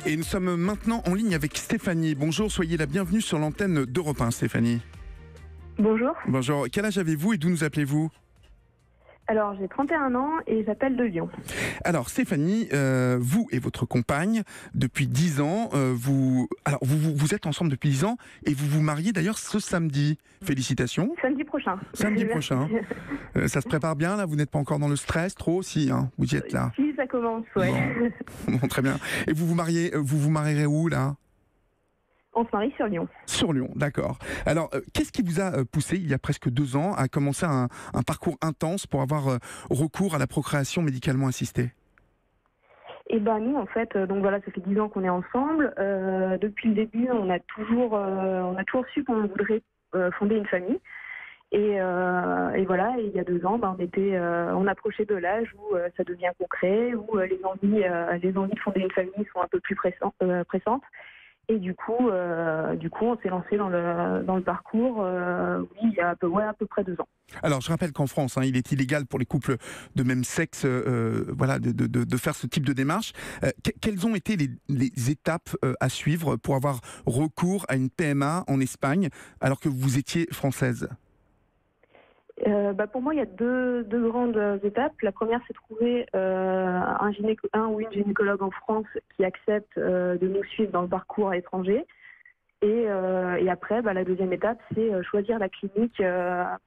Et nous sommes maintenant en ligne avec Stéphanie. Bonjour, soyez la bienvenue sur l'antenne d'Europe 1, Stéphanie. Bonjour. Bonjour, quel âge avez-vous et d'où nous appelez-vous ? Alors, j'ai 31 ans et j'appelle de Lyon. Alors Stéphanie, vous et votre compagne, depuis 10 ans, vous êtes ensemble depuis 10 ans et vous vous mariez d'ailleurs ce samedi. Félicitations. Samedi prochain. Samedi prochain. Ça se prépare bien là, vous n'êtes pas encore dans le stress trop si hein, vous y êtes là. Si, ça commence, ouais. Bon, très bien. Et vous vous marierez où là ? On se marie sur Lyon. Sur Lyon, d'accord. Alors, qu'est-ce qui vous a poussé, il y a presque 2 ans, à commencer un parcours intense pour avoir recours à la procréation médicalement assistée ? Et ben nous, en fait, donc voilà, ça fait 10 ans qu'on est ensemble. Depuis le début, on a toujours su qu'on voudrait fonder une famille. Et voilà, et il y a 2 ans, on approchait de l'âge où ça devient concret, où les envies de fonder une famille sont un peu plus pressantes. Et du coup, on s'est lancé dans le parcours, il y a à peu près 2 ans. Alors, je rappelle qu'en France, il est illégal pour les couples de même sexe, de faire ce type de démarche. Quelles ont été les étapes à suivre pour avoir recours à une PMA en Espagne, alors que vous étiez française ? Pour moi, il y a deux grandes étapes. La première, c'est trouver un ou une gynécologue en France qui accepte de nous suivre dans le parcours à l'étranger. Et après, la deuxième étape, c'est choisir la clinique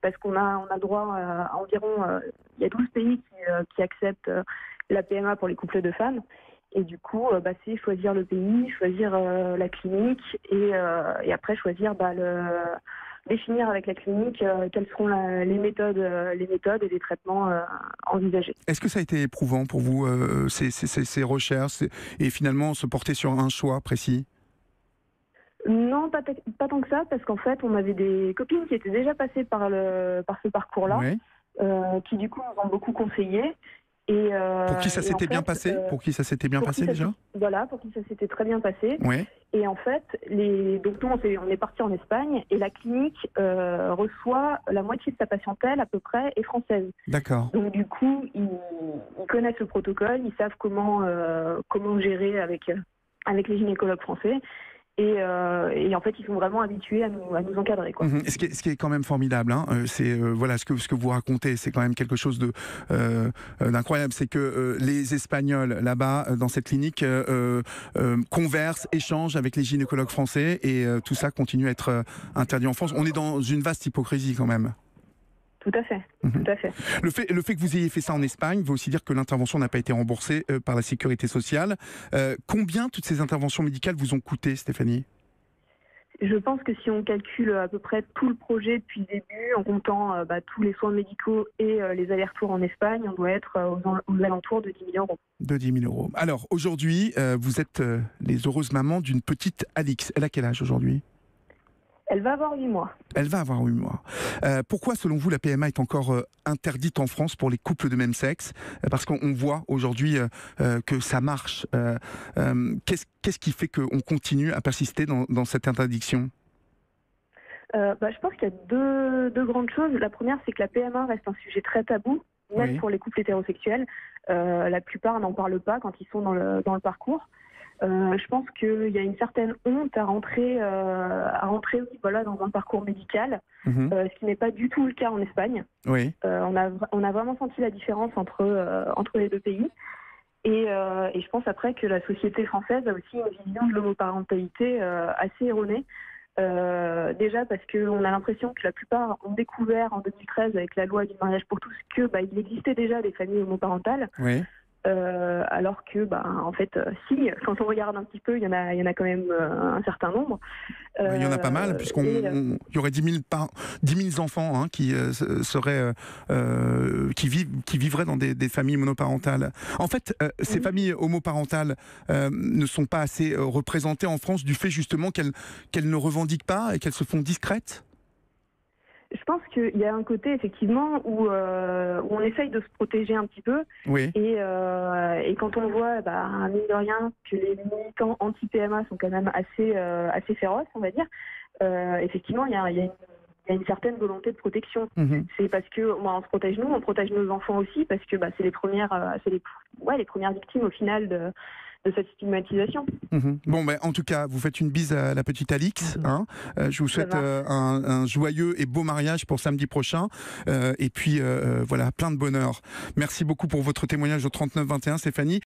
parce qu'on a droit à environ... il y a 12 pays qui acceptent la PMA pour les couples de femmes. Et du coup, c'est choisir le pays, choisir la clinique et après choisir définir avec la clinique quelles seront les méthodes et les traitements envisagés. Est-ce que ça a été éprouvant pour vous, ces recherches, et finalement se porter sur un choix précis ? Non, pas tant que ça, parce qu'en fait, on avait des copines qui étaient déjà passées par ce parcours-là, Oui. qui du coup nous ont beaucoup conseillé. Pour qui ça s'était bien passé ? Pour qui ça s'était bien passé déjà ? Voilà, pour qui ça s'était très bien passé. Oui. Et en fait, donc nous, on est parti en Espagne et la clinique reçoit la moitié de sa patientèle à peu près est française. D'accord. Donc du coup, ils connaissent le protocole, ils savent comment gérer avec les gynécologues français. Et en fait, ils sont vraiment habitués à nous encadrer, quoi. Ce qui est quand même formidable, c'est ce que vous racontez, c'est quand même quelque chose d'incroyable, c'est que les Espagnols là-bas dans cette clinique conversent, échangent avec les gynécologues français et tout ça continue à être interdit en France. On est dans une vaste hypocrisie quand même. Tout à fait, tout à fait. Le fait que vous ayez fait ça en Espagne veut aussi dire que l'intervention n'a pas été remboursée par la sécurité sociale. Combien toutes ces interventions médicales vous ont coûté, Stéphanie ? Je pense que si on calcule à peu près tout le projet depuis le début, en comptant tous les soins médicaux et les allers-retours en Espagne, on doit être aux alentours de 10 000 euros. De 10 000 euros. Alors, aujourd'hui, vous êtes les heureuses mamans d'une petite Alix. Elle a quel âge aujourd'hui ? Elle va avoir 8 mois. Elle va avoir 8 mois. Pourquoi, selon vous, la PMA est encore interdite en France pour les couples de même sexe ? Parce qu'on voit aujourd'hui que ça marche. Qu'est-ce qui fait qu'on continue à persister dans cette interdiction ? Je pense qu'il y a deux grandes choses. La première, c'est que la PMA reste un sujet très tabou, même pour les couples hétérosexuels. La plupart n'en parlent pas quand ils sont dans le parcours. Je pense qu'il y a une certaine honte à rentrer dans un parcours médical, ce qui n'est pas du tout le cas en Espagne. Oui. On a vraiment senti la différence entre les deux pays. Et je pense après que la société française a aussi une vision de l'homoparentalité assez erronée. Déjà parce qu'on a l'impression que la plupart ont découvert en 2013 avec la loi du mariage pour tous que il existait déjà des familles homoparentales. Oui. Alors que, en fait, si, quand on regarde un petit peu, il y en a quand même un certain nombre. Il y en a pas mal, il y aurait 10 000 enfants qui vivraient dans des familles monoparentales. En fait, ces familles homoparentales ne sont pas assez représentées en France du fait justement qu'elles ne revendiquent pas et qu'elles se font discrètes. Je pense qu'il y a un côté effectivement où on essaye de se protéger un petit peu. Oui. Et quand on voit, mine de rien, que les militants anti-PMA sont quand même assez féroces, on va dire, effectivement, il y a une certaine volonté de protection. C'est parce que on se protège nous, on protège nos enfants aussi, parce que c'est les premières victimes au final cette stigmatisation. Bon, ben, en tout cas, vous faites une bise à la petite Alix. Hein. Je vous souhaite un joyeux et beau mariage pour samedi prochain. Et puis, voilà, plein de bonheur. Merci beaucoup pour votre témoignage au 39 21, Stéphanie.